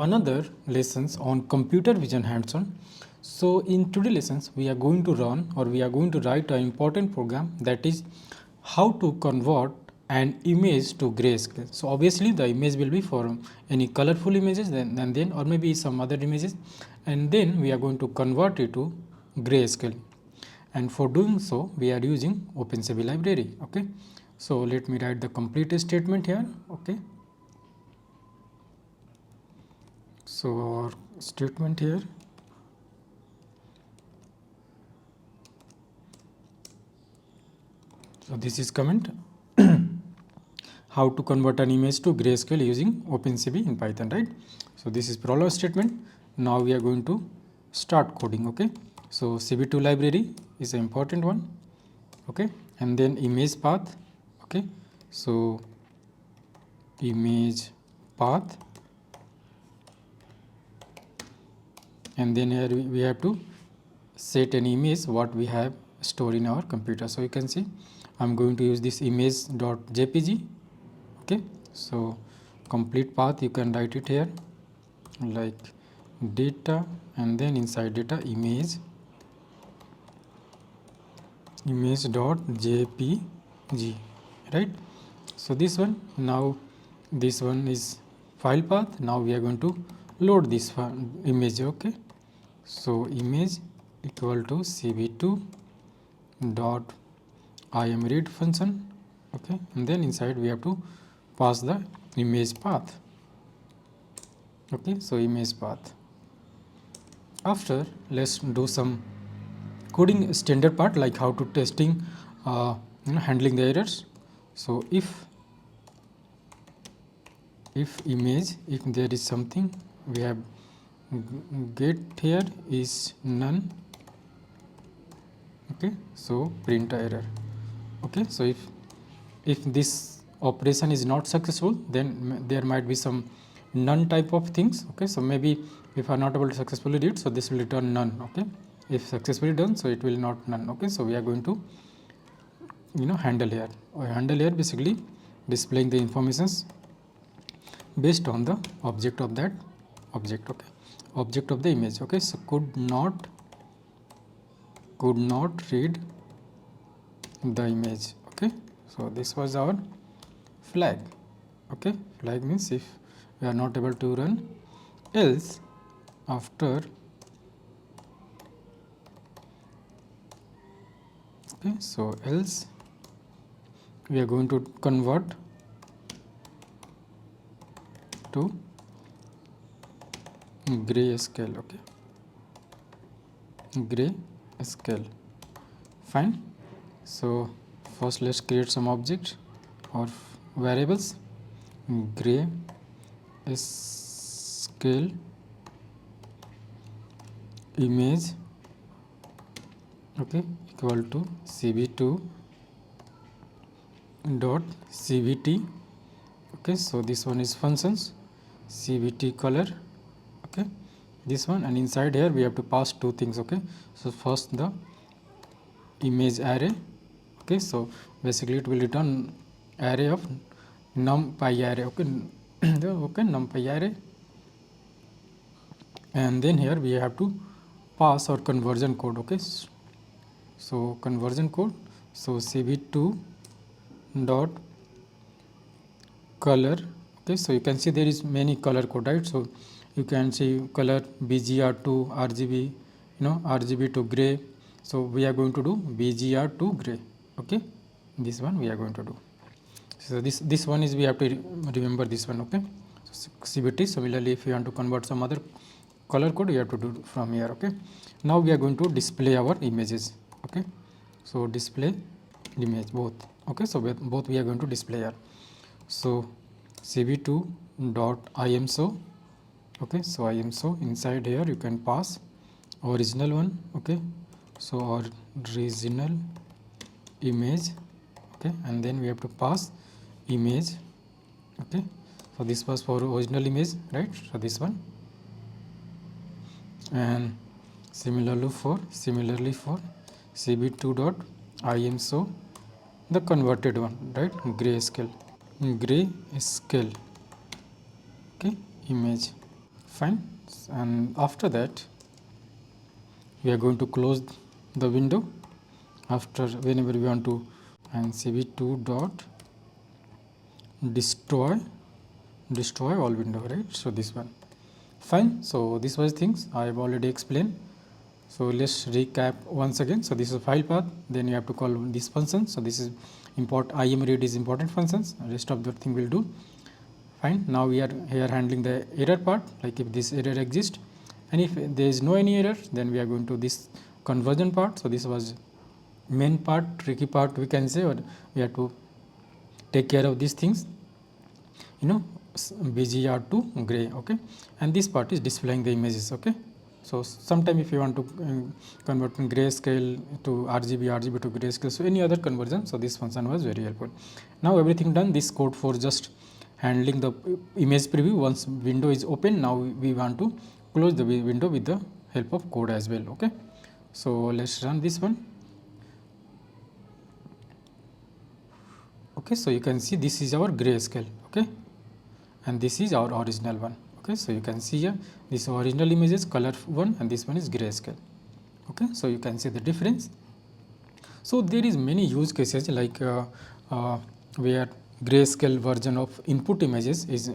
another lessons on computer vision hands-on. So in today's lessons we are going to run or we are going to write an important program, that is how to convert an image to grayscale. So obviously the image will be for any colorful images and then or maybe some other images, and then we are going to convert it to grayscale, and for doing so we are using OpenCV library. Okay, so let me write the complete statement here. Okay, so our statement here, so this is comment how to convert an image to grayscale using OpenCV in Python, right? So this is prolog statement. Now we are going to start coding. Okay, so CV2 library is an important one. Okay, and then image path. Okay, so image path, and then here we have to set an image what we have stored in our computer. So you can see I'm going to use this image.jpg. Okay, so complete path you can write it here like data, and then inside data image.jpg, right? So this one, now this one is file path. Now we are going to load this image. Okay, so image equal to cv2 dot imread function. Okay, and then inside we have to pass the image path. Okay, so image path. After, let's do some coding standard part like how to testing handling the errors. So if image, if there is something we have get here is none. Okay, so print error. Okay, so if this operation is not successful, then there might be some none type of things. Okay, so maybe if I are not able to successfully do it, so this will return none. Okay, if successfully done, so it will not none. Okay, so we are going to handle here, or handle here basically displaying the informations based on the object of that object. Okay, object of the image. Okay, so could not read the image. Okay, so this was our flag. Okay, flag means if we are not able to run, else after, okay, so else we are going to convert to grayscale. Okay, grayscale, fine. So first let's create some object or variables. Grayscale image, okay, equal to cv2 dot cvt. Okay, so this one is functions, cvt color. Okay, this one, and inside here we have to pass two things. Okay, so first the image array. Okay, so basically it will return array of numpy array. Okay, okay, numpy array, and then here we have to pass our conversion code. Okay, so conversion code, so cv2 dot color. Okay, so you can see there is many color code, right? So you can see color bgr to rgb, rgb to gray. So we are going to do bgr to gray. Okay, this one we are going to do. So this one is we have to remember this one. Okay, so cvt. Similarly, if you want to convert some other color code, you have to do from here. Okay, now we are going to display our images. Okay, so display image both. Okay, so both we are going to display here. So cv2 dot imshow. Okay, so imshow, inside here you can pass original one. Okay, so original image. Okay, and then we have to pass image. Okay, so this was for original image, right? So this one, and similarly for cv2 dot imshow the converted one, right? Grayscale. Okay, image, Fine. And after that we are going to close the window after whenever we want to, and cv2 dot destroy all window, right? So this one. Fine. So this was things I have already explained. So let's recap once again. So this is a file path, then you have to call this function. So this is imread is important functions, rest of the thing will do. Fine. Now we are here handling the error part, like if this error exists, and if there is no any error, then we are going to this conversion part. So this was main part, tricky part we can say, or we have to take care of these things, BGR to gray, okay, and this part is displaying the images, okay. So sometime if you want to convert from grayscale to RGB to grayscale, so any other conversion, so this function was very helpful. Now everything done, this code for just handling the image preview. Once window is open, now we want to close the window with the help of code as well, okay. So let's run this one. Okay, so you can see this is our grayscale, okay, and this is our original one, okay. So you can see here this original image is color one and this one is grayscale, okay. So you can see the difference. So there is many use cases like where grayscale version of input images is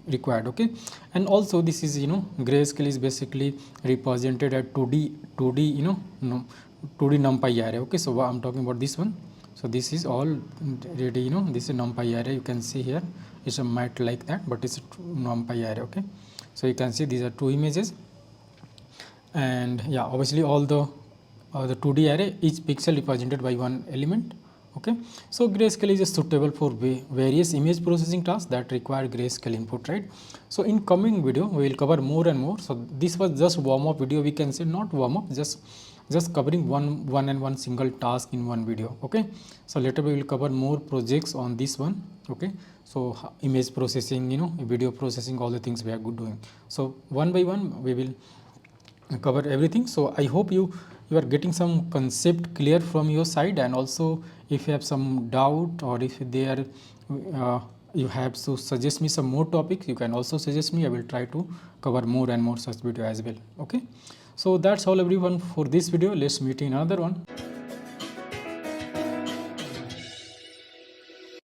required, okay, and also this is grayscale is basically represented at 2D 2D numpy array, okay. So I'm talking about this one. So this is all ready, this is numpy array. You can see here it's a mat like that, but it's a numpy array, okay. So you can see these are two images, and yeah, obviously all the 2D array, each pixel represented by one element, okay. So grayscale is suitable for various image processing tasks that require grayscale input, right? So in coming video we will cover more and more. So this was just warm up video, we can say, not warm up, just covering one single task in one video, okay. So later we will cover more projects on this one, okay. So image processing, video processing, all the things we are doing. So one by one we will cover everything. So I hope you are getting some concept clear from your side, and also if you have some doubt, or if there you have to suggest me some more topics, you can also suggest me. I will try to cover more and more such video as well, okay. So that's all everyone for this video. Let's meet in another one.